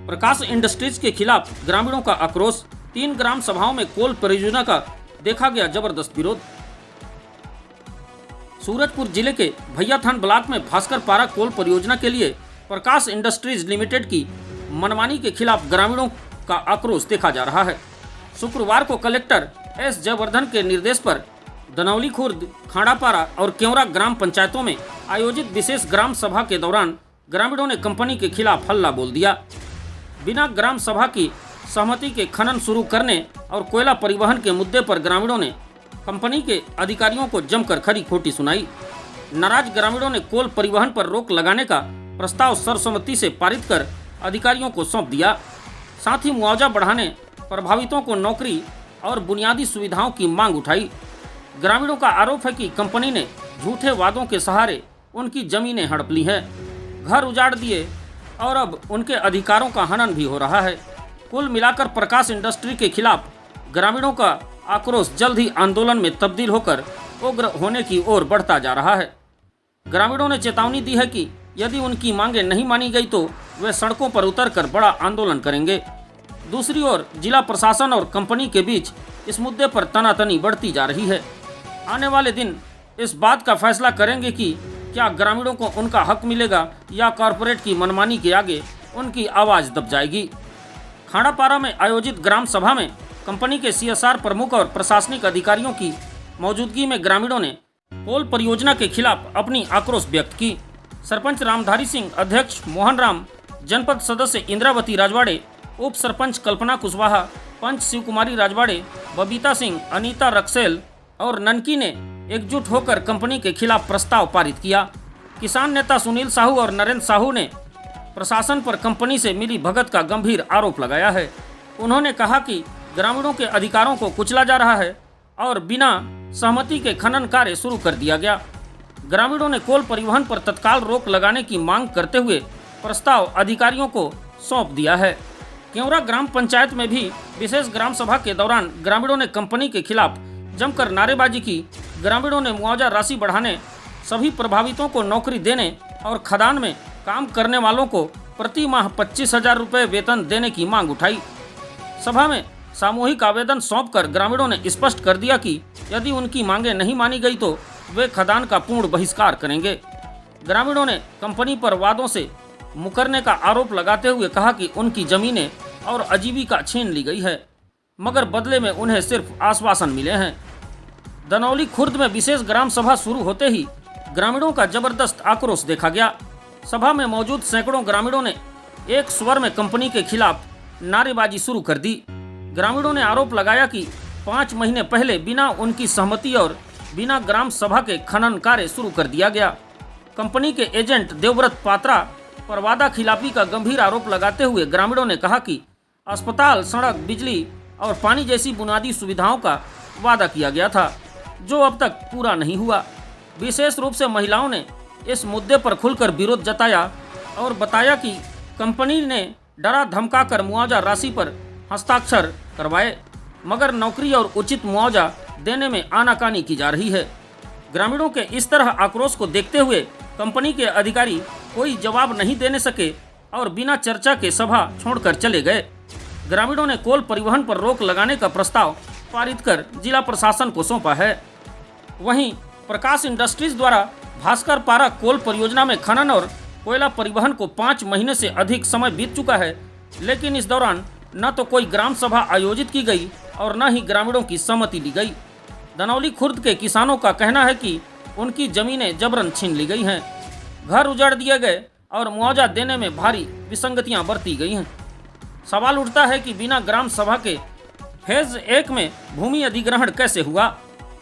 प्रकाश industries के खिलाफ ग्रामीणों का आक्रोश। 3 ग्राम सभाओं में कोल परियोजना का देखा गया जबरदस्त विरोध। सूरजपुर जिले के भैयाथान ब्लॉक में भास्कर पारा कोल परियोजना के लिए प्रकाश इंडस्ट्रीज लिमिटेड की मनमानी के खिलाफ ग्रामीणों का आक्रोश देखा जा रहा है। शुक्रवार को कलेक्टर एस जयवर्धन के निर्देश पर दनौली खुर्द, खाड़ापारा और केवरा ग्राम पंचायतों में आयोजित विशेष ग्राम सभा के दौरान ग्रामीणों ने कंपनी के खिलाफ हल्ला बोल दिया। बिना ग्राम सभा की सहमति के खनन शुरू करने और कोयला परिवहन के मुद्दे पर ग्रामीणों ने कंपनी के अधिकारियों को जमकर खरी खोटी सुनाई। नाराज ग्रामीणों ने कोल परिवहन पर रोक लगाने का प्रस्ताव सर्वसम्मति से पारित कर अधिकारियों को सौंप दिया। साथ ही मुआवजा बढ़ाने, प्रभावितों को नौकरी और बुनियादी सुविधाओं की मांग उठाई। ग्रामीणों का आरोप है कि कंपनी ने झूठे वादों के सहारे उनकी जमीनें हड़प ली हैं, घर उजाड़ दिए और अब उनके अधिकारों का हनन भी हो रहा है। कुल मिलाकर प्रकाश इंडस्ट्री के खिलाफ ग्रामीणों का आक्रोश जल्द ही आंदोलन में तब्दील होकर उग्र होने की ओर बढ़ता जा रहा है। ग्रामीणों ने चेतावनी दी है कि यदि उनकी मांगें नहीं मानी गई तो वे सड़कों पर उतरकर बड़ा आंदोलन करेंगे। दूसरी ओर जिला प्रशासन और कंपनी के बीच इस मुद्दे पर तनातनी बढ़ती जा रही है। आने वाले दिन इस बात का फैसला करेंगे कि क्या ग्रामीणों को उनका हक मिलेगा या कॉरपोरेट की मनमानी के आगे उनकी आवाज़ दब जाएगी। खाड़ापारा में आयोजित ग्राम सभा में कंपनी के CSR प्रमुख और प्रशासनिक अधिकारियों की मौजूदगी में ग्रामीणों ने कोल परियोजना के खिलाफ अपनी आक्रोश व्यक्त की। सरपंच रामधारी सिंह, अध्यक्ष मोहन राम, जनपद सदस्य इंद्रावती राजवाड़े, उप सरपंच कल्पना कुशवाहा, पंच शिव कुमारी राजवाड़े, बबीता सिंह, अनीता रक्सेल और ननकी ने एकजुट होकर कंपनी के खिलाफ प्रस्ताव पारित किया। किसान नेता सुनील साहू और नरेंद्र साहू ने प्रशासन पर कंपनी से मिली भगत का गंभीर आरोप लगाया है। उन्होंने कहा कि ग्रामीणों के अधिकारों को कुचला जा रहा है और बिना सहमति के खनन कार्य शुरू कर दिया गया। ग्रामीणों ने कोल परिवहन पर तत्काल रोक लगाने की मांग करते हुए प्रस्ताव अधिकारियों को सौंप दिया है। केवरा ग्राम पंचायत में भी विशेष ग्राम सभा के दौरान ग्रामीणों ने कंपनी के खिलाफ जमकर नारेबाजी की। ग्रामीणों ने मुआवजा राशि बढ़ाने, सभी प्रभावितों को नौकरी देने और खदान में काम करने वालों को प्रति माह 25,000 रुपये वेतन देने की मांग उठाई। सभा में सामूहिक आवेदन सौंपकर ग्रामीणों ने स्पष्ट कर दिया कि यदि उनकी मांगें नहीं मानी गई तो वे खदान का पूर्ण बहिष्कार करेंगे। ग्रामीणों ने कंपनी पर वादों से मुकरने का आरोप लगाते हुए कहा कि उनकी जमीनें और आजीविका छीन ली गई है, मगर बदले में उन्हें सिर्फ आश्वासन मिले हैं। दनौली खुर्द में विशेष ग्राम सभा शुरू होते ही ग्रामीणों का जबरदस्त आक्रोश देखा गया। सभा में मौजूद सैकड़ों ग्रामीणों ने एक स्वर में कंपनी के खिलाफ नारेबाजी शुरू कर दी। ग्रामीणों ने आरोप लगाया कि 5 महीने पहले बिना उनकी सहमति और बिना ग्राम सभा के खनन कार्य शुरू कर दिया गया। कंपनी के एजेंट देवव्रत पात्रा पर वादा खिलाफी का गंभीर आरोप लगाते हुए ग्रामीणों ने कहा कि अस्पताल, सड़क, बिजली और पानी जैसी बुनियादी सुविधाओं का वादा किया गया था, जो अब तक पूरा नहीं हुआ। विशेष रूप से महिलाओं ने इस मुद्दे पर खुलकर विरोध जताया और बताया कि कंपनी ने डरा धमकाकर मुआवजा राशि पर हस्ताक्षर करवाए, मगर नौकरी और उचित मुआवजा देने में आनाकानी की जा रही है। ग्रामीणों के इस तरह आक्रोश को देखते हुए कंपनी के अधिकारी कोई जवाब नहीं देने सके और बिना चर्चा के सभा छोड़कर चले गए। ग्रामीणों ने कोल परिवहन पर रोक लगाने का प्रस्ताव पारित कर जिला प्रशासन को सौंपा है। वहीं प्रकाश इंडस्ट्रीज द्वारा भास्कर पारा कोल परियोजना में खनन और कोयला परिवहन को 5 महीने से अधिक समय बीत चुका है, लेकिन इस दौरान न तो कोई ग्राम सभा आयोजित की गई और न ही ग्रामीणों की सहमति ली गई। दनौली खुर्द के किसानों का कहना है कि उनकी जमीनें जबरन छीन ली गई हैं, घर उजाड़ दिए गए और मुआवजा देने में भारी विसंगतियां बरती गई हैं। सवाल उठता है कि बिना ग्राम सभा के फेज 1 में भूमि अधिग्रहण कैसे हुआ,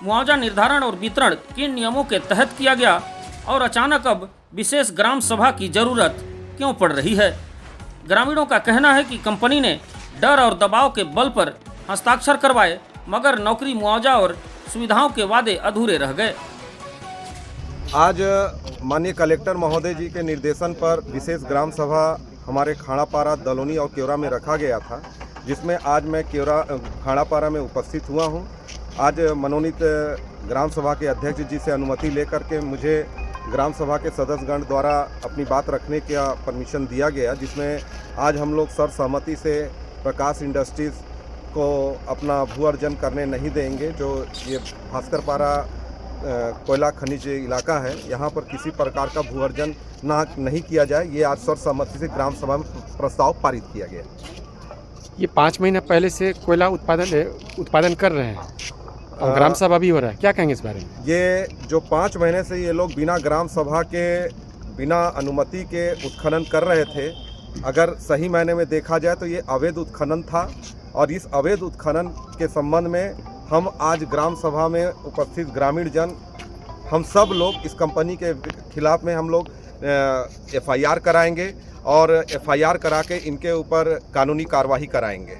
मुआवजा निर्धारण और वितरण किन नियमों के तहत किया गया और अचानक अब विशेष ग्राम सभा की जरूरत क्यों पड़ रही है। ग्रामीणों का कहना है कि कंपनी ने डर और दबाव के बल पर हस्ताक्षर करवाए, मगर नौकरी, मुआवजा और सुविधाओं के वादे अधूरे रह गए। आज माननीय कलेक्टर महोदय जी के निर्देशन पर विशेष ग्राम सभा हमारे खाड़ापारा, दलोनी और केवरा में रखा गया था, जिसमें आज मैं खाड़ापारा में उपस्थित हुआ हूं। आज मनोनीत ग्राम सभा के अध्यक्ष जी से अनुमति लेकर के मुझे ग्राम सभा के सदस्यगण द्वारा अपनी बात रखने का परमिशन दिया गया, जिसमें आज हम लोग सर्वसहमति से प्रकाश इंडस्ट्रीज़ को अपना भू अर्जन करने नहीं देंगे। जो ये भास्करपारा कोयला खनिज इलाका है, यहाँ पर किसी प्रकार का भू अर्जन नहीं किया जाए, ये आज सर्वसहमति से ग्राम सभा में प्रस्ताव पारित किया गया। ये 5 महीने पहले से कोयला उत्पादन कर रहे हैं और ग्राम सभा भी हो रहा है, क्या कहेंगे इस बारे में? ये जो 5 महीने से ये लोग बिना ग्राम सभा के, बिना अनुमति के उत्खनन कर रहे थे, अगर सही मायने में देखा जाए तो ये अवैध उत्खनन था। और इस अवैध उत्खनन के संबंध में हम आज ग्राम सभा में उपस्थित ग्रामीण जन, हम सब लोग इस कंपनी के खिलाफ में हम लोग FIR कराएंगे और FIR करा के इनके ऊपर कानूनी कार्रवाई कराएंगे।